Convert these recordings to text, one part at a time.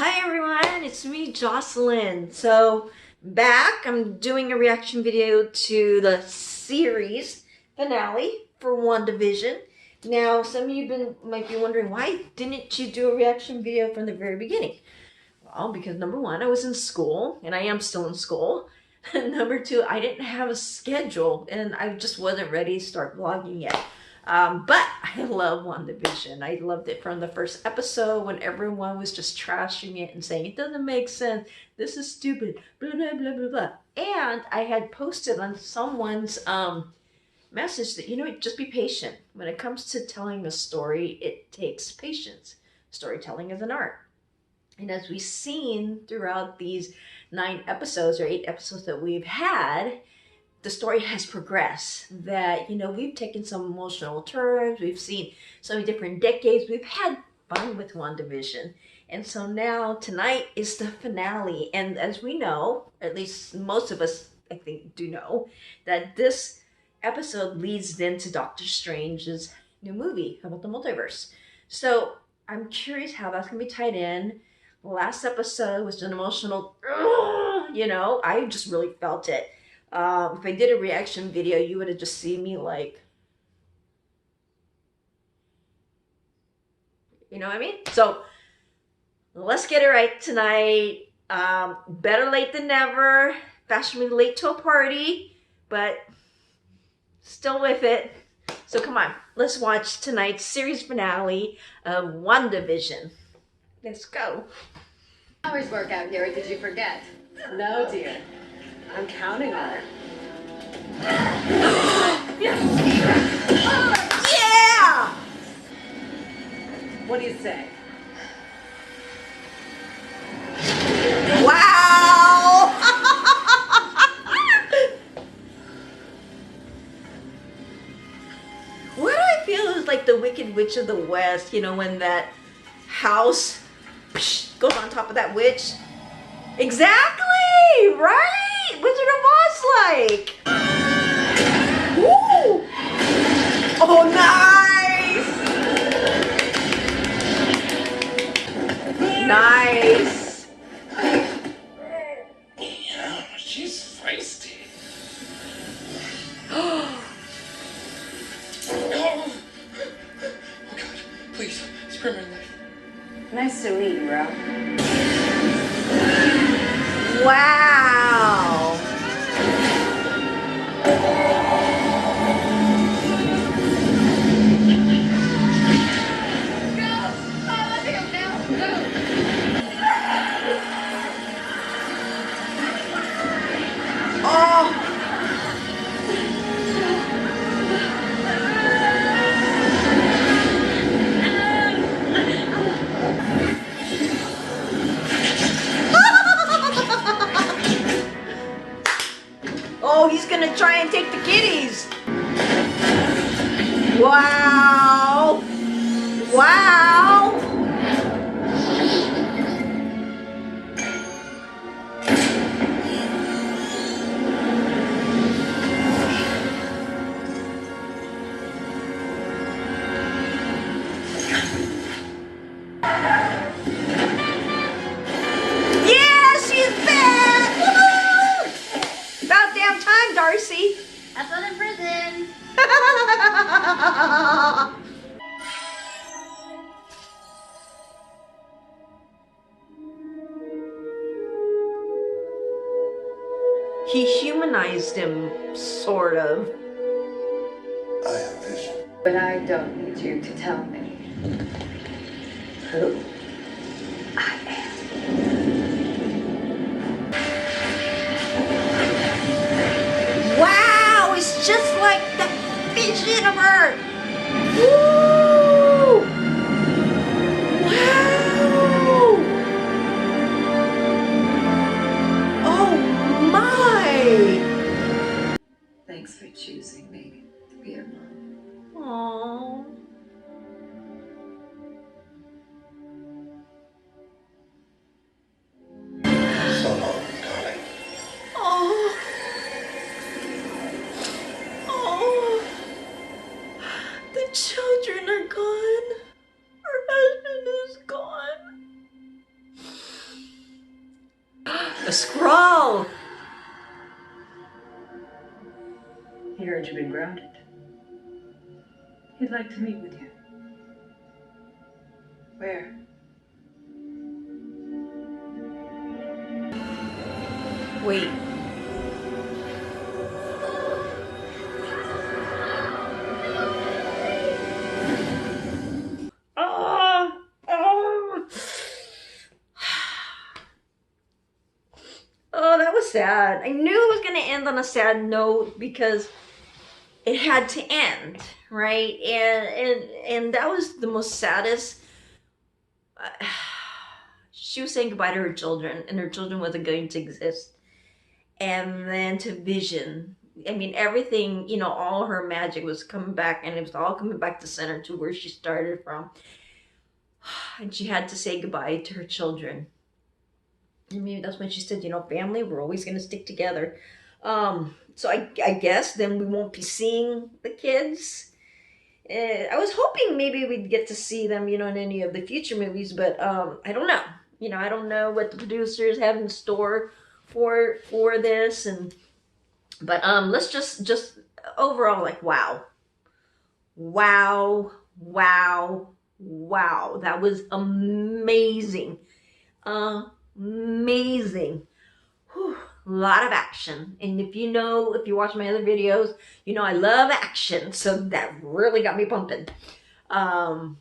Hi everyone, it's me, Jocelyn. So back, I'm doing a reaction video to the series finale for WandaVision. Now, some of you might be wondering, why didn't you do a reaction video from the very beginning? Well, because number one, I was in school, and I am still in school. And number two, I didn't have a schedule, and I just wasn't ready to start vlogging yet. But I love WandaVision. I loved it from the first episode when everyone was just trashing it and saying, it doesn't make sense, this is stupid, blah, blah, blah, blah, blah. And I had posted on someone's message that, just be patient. When it comes to telling a story, it takes patience. Storytelling is an art. And as we've seen throughout these 9 episodes or 8 episodes that we've had, the story has progressed, that, we've taken some emotional turns, we've seen so many different decades, we've had fun with WandaVision. And so now, tonight is the finale, and as we know, at least most of us, I think, do know, that this episode leads into Doctor Strange's new movie about the multiverse. So, I'm curious how that's going to be tied in. The last episode was an emotional, I just really felt it. If I did a reaction video, you would have just seen me like, you know what I mean? So let's get it right tonight. Better late than never. Fashionably late to a party, but still with it. So come on, let's watch tonight's series finale of WandaVision. Let's go. Hours work out here, or did you forget? No, dear. I'm counting on it. Yeah! What do you say? Wow! What I feel is like the Wicked Witch of the West, when that house goes on top of that witch. Exactly! Right? Wizard of Oz like. Woo! Oh, nice! Nice. Yeah, she's feisty. Oh God, please, spare my life. Nice to meet you, bro. Wow! Oh! Oh, he's gonna try and take the kitties. Wow. Wow. Darcy. Have fun in prison. He humanized him, sort of. I have vision. But I don't need you to tell me who I am. Wow, it's just like the vision of her. Woo! Wow! Oh my! Thanks for choosing me to be your mom. Aww. A scroll! He heard you've been grounded. He'd like to meet with you. Where? Wait. Oh, that was sad. I knew it was going to end on a sad note because it had to end, right? And that was the most saddest. She was saying goodbye to her children, and her children wasn't going to exist. And then to Vision. I mean, everything, you know, all her magic was coming back, and it was all coming back to center to where she started from. And she had to say goodbye to her children. And maybe that's when she said, you know, family, we're always going to stick together. So I guess then we won't be seeing the kids. I was hoping maybe we'd get to see them, you know, in any of the future movies, but I don't know. You know, I don't know what the producers have in store for this, but let's just overall, like, wow, that was amazing. Amazing. Whew. A lot of action. And if you watch my other videos, you know I love action. So that really got me pumping. Wow.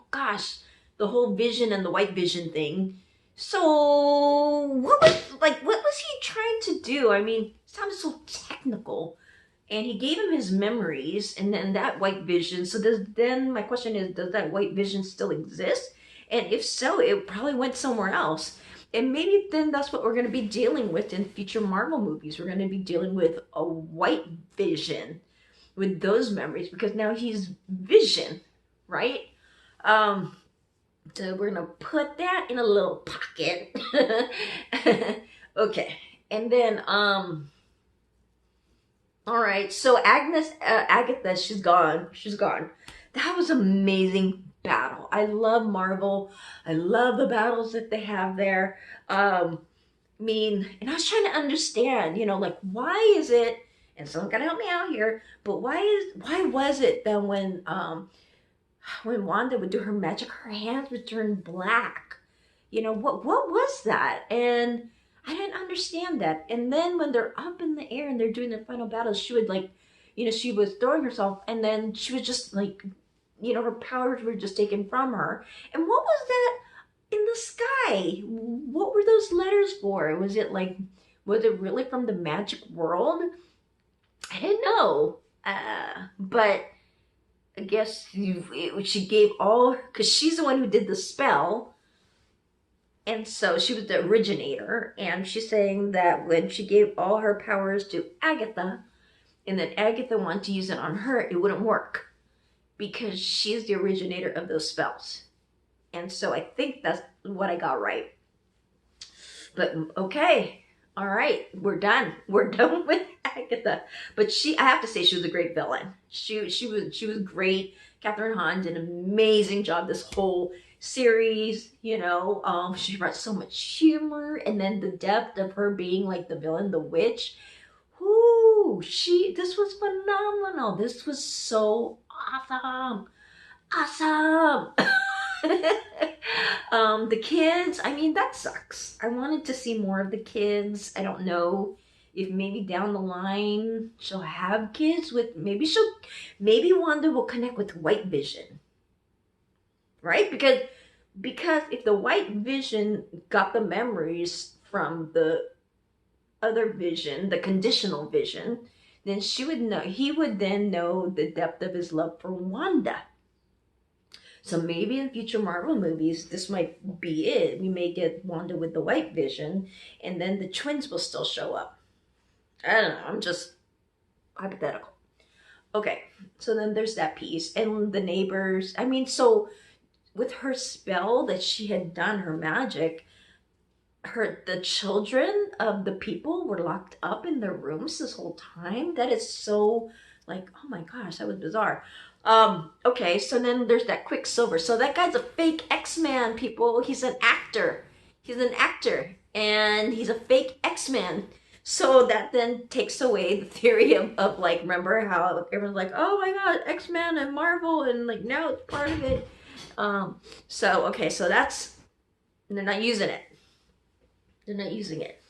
Gosh. The whole Vision and the White Vision thing. So what was he trying to do? I mean, it sounded so technical. And he gave him his memories and then that White Vision. So then my question is, does that White Vision still exist? And if so, it probably went somewhere else. And maybe then that's what we're going to be dealing with in future Marvel movies. We're going to be dealing with a White Vision with those memories because now he's Vision, right? So we're going to put that in a little pocket. Okay. And then, all right. So Agatha, she's gone. That was amazing battle. I love Marvel. I love the battles that they have there. I mean, and I was trying to understand, you know, like, why is it, and someone gotta help me out here, but why was it that when Wanda would do her magic, her hands would turn black? You know, what was that? And I didn't understand that. And then when they're up in the air and they're doing their final battles, she would, like, you know, she was throwing herself and then she was just like, you know, her powers were just taken from her. And what was that in the sky? What were those letters for? Was it really from the magic world? I didn't know. But I guess she gave all, because she's the one who did the spell. And so she was the originator. And she's saying that when she gave all her powers to Agatha, and then Agatha wanted to use it on her, it wouldn't work. Because she's the originator of those spells. And so I think that's what I got right. But okay. All right. We're done. We're done with Agatha. But I have to say, she was a great villain. She was great. Kathryn Hahn did an amazing job this whole series. You know, she brought so much humor. And then the depth of her being like the villain, the witch. Whoo, this was phenomenal. This was so awesome. The kids, I mean, that sucks. I wanted to see more of the kids. I don't know if maybe down the line she'll have kids with, maybe Wanda will connect with White Vision, right? Because if the White Vision got the memories from the other Vision, the conditional Vision, then he would then know the depth of his love for Wanda. So maybe in future Marvel movies, this might be it. We may get Wanda with the White Vision, and then the twins will still show up. I don't know. I'm just hypothetical. Okay, so then there's that piece. And the neighbors, I mean, so with her spell that she had done, her magic, the children of the people were locked up in their rooms this whole time. That is so, like, oh my gosh, that was bizarre. Okay, so then there's that Quicksilver. So that guy's a fake X-Man, people. He's an actor. and he's a fake X-Men. So that then takes away the theory of like, remember how everyone's like, oh my god, X-Men and Marvel, and like now it's part of it. So okay, so that's, they're not using it. They're not using it.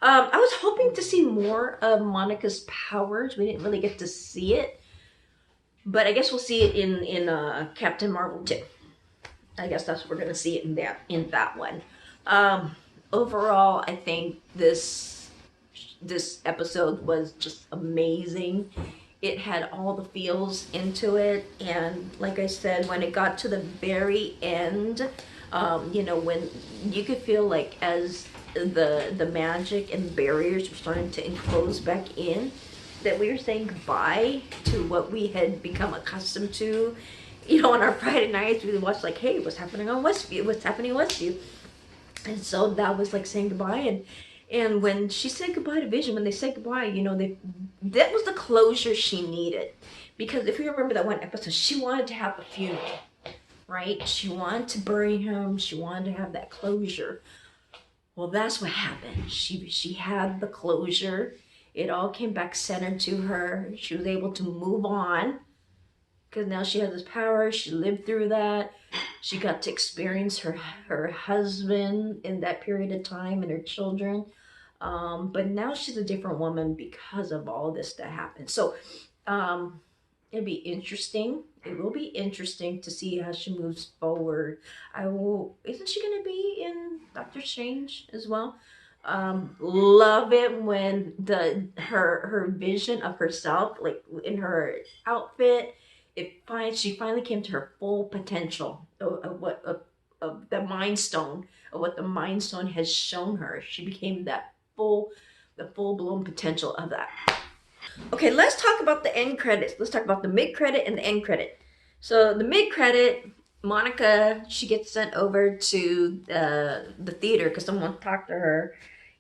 I was hoping to see more of Monica's powers. We didn't really get to see it, but I guess we'll see it in Captain Marvel 2. I guess that's what we're gonna see it in that one. Overall, I think this episode was just amazing. It had all the feels into it, and like I said, when it got to the very end, you know, when you could feel like as the magic and barriers were starting to enclose back in, that we were saying goodbye to what we had become accustomed to. You know, on our Friday nights, we would watch like, hey, what's happening on Westview? What's happening in Westview? And so that was like saying goodbye. And when she said goodbye to Vision, when they said goodbye, you know, that was the closure she needed. Because if you remember that one episode, she wanted to have a funeral, right? She wanted to bury him. She wanted to have that closure. Well, that's what happened. She had the closure. It all came back centered to her. She was able to move on because now she has this power. She lived through that. She got to experience her husband in that period of time and her children. But now she's a different woman because of all this that happened. So it'll be interesting. It will be interesting to see how she moves forward. Isn't she going to be in Doctor Strange as well? Love it when her vision of herself, like in her outfit, she finally came to her full potential of the Mind Stone, of what the Mind Stone has shown her. She became the full blown potential of that. Okay, let's talk about the end credits. Let's talk about the mid credit and the end credit. So the mid credit, Monica, she gets sent over to the theater because someone talked to her,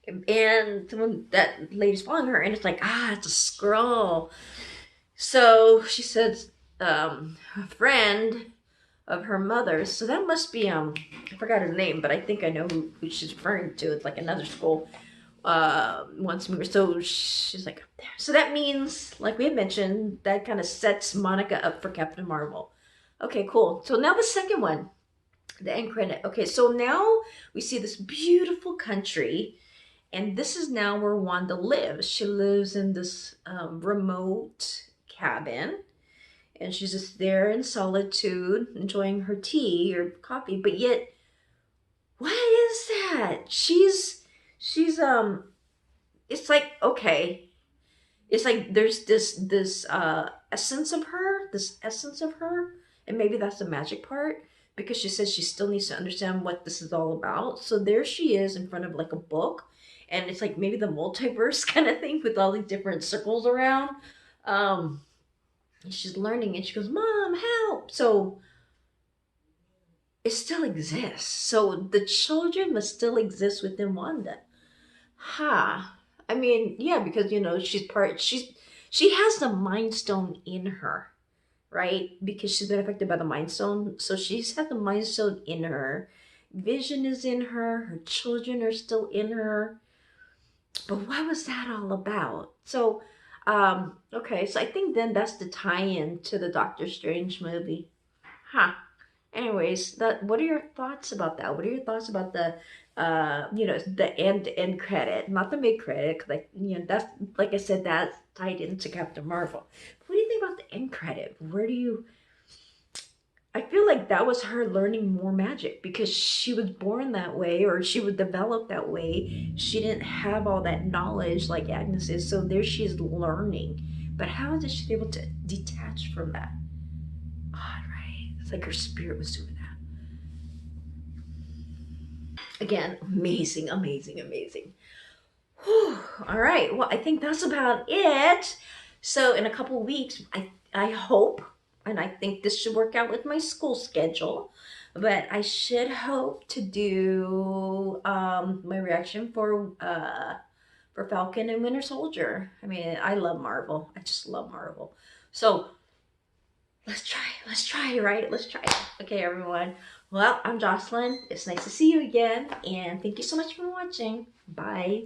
and that lady's following her, and it's like, it's a Skrull. So she says, a friend of her mother's. So that must be I forgot his name, but I think I know who she's referring to. It's like another school. Once more. So she's like up there. So that means, like we had mentioned, that kind of sets Monica up for Captain Marvel. Okay, cool. So now the second one, the end credit. Okay, so now we see this beautiful country, and this is now where Wanda lives. She lives in this remote cabin, and she's just there in solitude, enjoying her tea or coffee. But yet, what is that? She's it's like, okay, it's like there's this essence of her, and maybe that's the magic part, because she says she still needs to understand what this is all about. So there she is in front of like a book, and it's like maybe the multiverse kind of thing with all these different circles around. And she's learning, and she goes, Mom, help. So it still exists. So the children must still exist within Wanda. I mean, yeah, because you know she has the Mind Stone in her, right? Because she's been affected by the Mind Stone, so she's had the Mind Stone in her. Vision is in her. Her children are still in her. But what was that all about? So, okay, so I think then that's the tie-in to the Doctor Strange movie. Anyways, what are your thoughts about that? What are your thoughts about the the end credit, not the mid credit, because that's, like I said, that's tied into Captain Marvel. But what do you think about the end credit? I feel like that was her learning more magic because she was born that way, or she was developed that way. She didn't have all that knowledge like Agnes is, so there she is learning. But how is she able to detach from that? Odd, right? It's like her spirit was doing that. Again, amazing. Whew. All right, well, I think that's about it. So in a couple weeks, I hope, and I think this should work out with my school schedule, but I should hope to do my reaction for Falcon and Winter Soldier. I mean, I love Marvel. I just love Marvel. So Let's try, right? Let's try it. Okay, everyone. Well, I'm Jocelyn. It's nice to see you again, and thank you so much for watching. Bye.